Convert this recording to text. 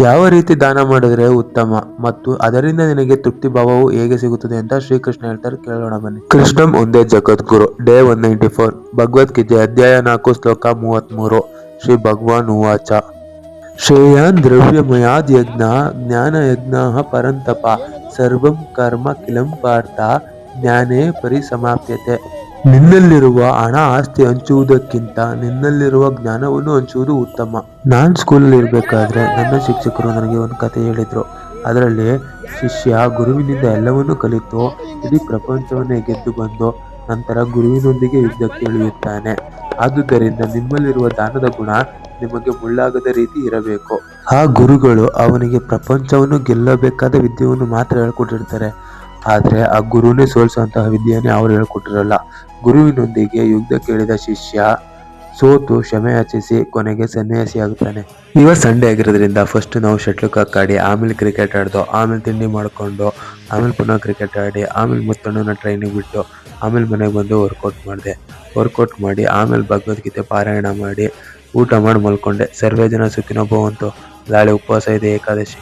ಯಾವ ರೀತಿ ದಾನ ಮಾಡಿದ್ರೆ ಉತ್ತಮ ಮತ್ತು ಅದರಿಂದ ನಿನಗೆ ತೃಪ್ತಿ ಭಾವವು ಹೇಗೆ ಸಿಗುತ್ತದೆ ಅಂತ ಶ್ರೀಕೃಷ್ಣ ಹೇಳ್ತಾರೆ, ಕೇಳೋಣ ಬನ್ನಿ. ಕೃಷ್ಣಂ ಒಂದೇ ಜಗದ್ಗುರು. ಡೇ 194. ಭಗವದ್ಗೀತೆ ಅಧ್ಯಾಯ 4 ಶ್ಲೋಕ 33. ಶ್ರೀ ಭಗವಾನ್ ಉವಾಚ ಶ್ರೇಯಾನ್ ದ್ರವ್ಯಮಯಾದ್ ಯಜ್ಞ ಜ್ಞಾನಯಜ್ಞ ಪರಂತಪ ಸರ್ವಂ ಕರ್ಮ ಕಿಲಂ ಪಾರ್ಥ ಜ್ಞಾನೇ ಪರಿಸಮಾಪ್ಯತೆ. ನಿನ್ನಲ್ಲಿರುವ ಹಣ ಆಸ್ತಿ ಹಂಚುವುದಕ್ಕಿಂತ ನಿನ್ನಲ್ಲಿರುವ ಜ್ಞಾನವನ್ನು ಹಂಚುವುದು ಉತ್ತಮ. ನಾನು ಸ್ಕೂಲಲ್ಲಿ ಇರಬೇಕಾದ್ರೆ ನನ್ನ ಶಿಕ್ಷಕರು ನನಗೆ ಒಂದು ಕತೆ ಹೇಳಿದ್ರು. ಅದರಲ್ಲಿ ಶಿಷ್ಯ ಗುರುವಿನಿಂದ ಎಲ್ಲವನ್ನೂ ಕಲಿತು ಇಡೀ ಪ್ರಪಂಚವನ್ನೇ ಗೆದ್ದು ಬಂದು ನಂತರ ಗುರುವಿನೊಂದಿಗೆ ಯುದ್ಧಕ್ಕೆ ಇಳಿಯುತ್ತಾನೆ. ಆದುದರಿಂದ ನಿಮ್ಮಲ್ಲಿರುವ ದಾನದ ಗುಣ ನಿಮಗೆ ಮುಳ್ಳಾಗದ ರೀತಿ ಇರಬೇಕು. ಆ ಗುರುಗಳು ಅವನಿಗೆ ಪ್ರಪಂಚವನ್ನು ಗೆಲ್ಲಬೇಕಾದ ವಿದ್ಯೆಯನ್ನು ಮಾತ್ರ ಹೇಳ್ಕೊಟ್ಟಿರ್ತಾರೆ. ಆದರೆ ಆ ಗುರುನೇ ಸೋಲಿಸುವಂತಹ ವಿದ್ಯೆಯನ್ನೇ ಅವರು ಹೇಳ್ಕೊಟ್ಟಿರಲ್ಲ. ಗುರುವಿನೊಂದಿಗೆ ಯುದ್ಧಕ್ಕೆ ಇಳಿದ ಶಿಷ್ಯ ಸೋತು ಕ್ಷಮೆಯಾಚಿಸಿ ಕೊನೆಗೆ ಸನ್ಯಾಸಿಯಾಗುತ್ತಾನೆ. ಇವತ್ತು ಸಂಡೇ ಆಗಿರೋದ್ರಿಂದ ಫಸ್ಟ್ ನಾವು ಶಟ್ಲ್ ಕಾಕ್ ಆಡಿ, ಆಮೇಲೆ ಕ್ರಿಕೆಟ್ ಆಡ್ದು, ಆಮೇಲೆ ತಿಂಡಿ ಮಾಡಿಕೊಂಡು, ಆಮೇಲೆ ಪುನಃ ಕ್ರಿಕೆಟ್ ಆಡಿ, ಆಮೇಲೆ ಮುತ್ತಣ್ಣನ ಟ್ರೈನಿಗೆ ಬಿಟ್ಟು, ಆಮೇಲೆ ಮನೆಗೆ ಬಂದು ವರ್ಕೌಟ್ ಮಾಡಿ ಆಮೇಲೆ ಭಗವದ್ಗೀತೆ ಪಾರಾಯಣ ಮಾಡಿ ಊಟ ಮಾಡಿ ಮಲ್ಕೊಂಡೆ. ಸರ್ವೇ ಜನ ಸುಖಿನೋ ಭವಂತು. ನಾಳೆ ಉಪವಾಸ ಇದೆ, ಏಕಾದಶಿ.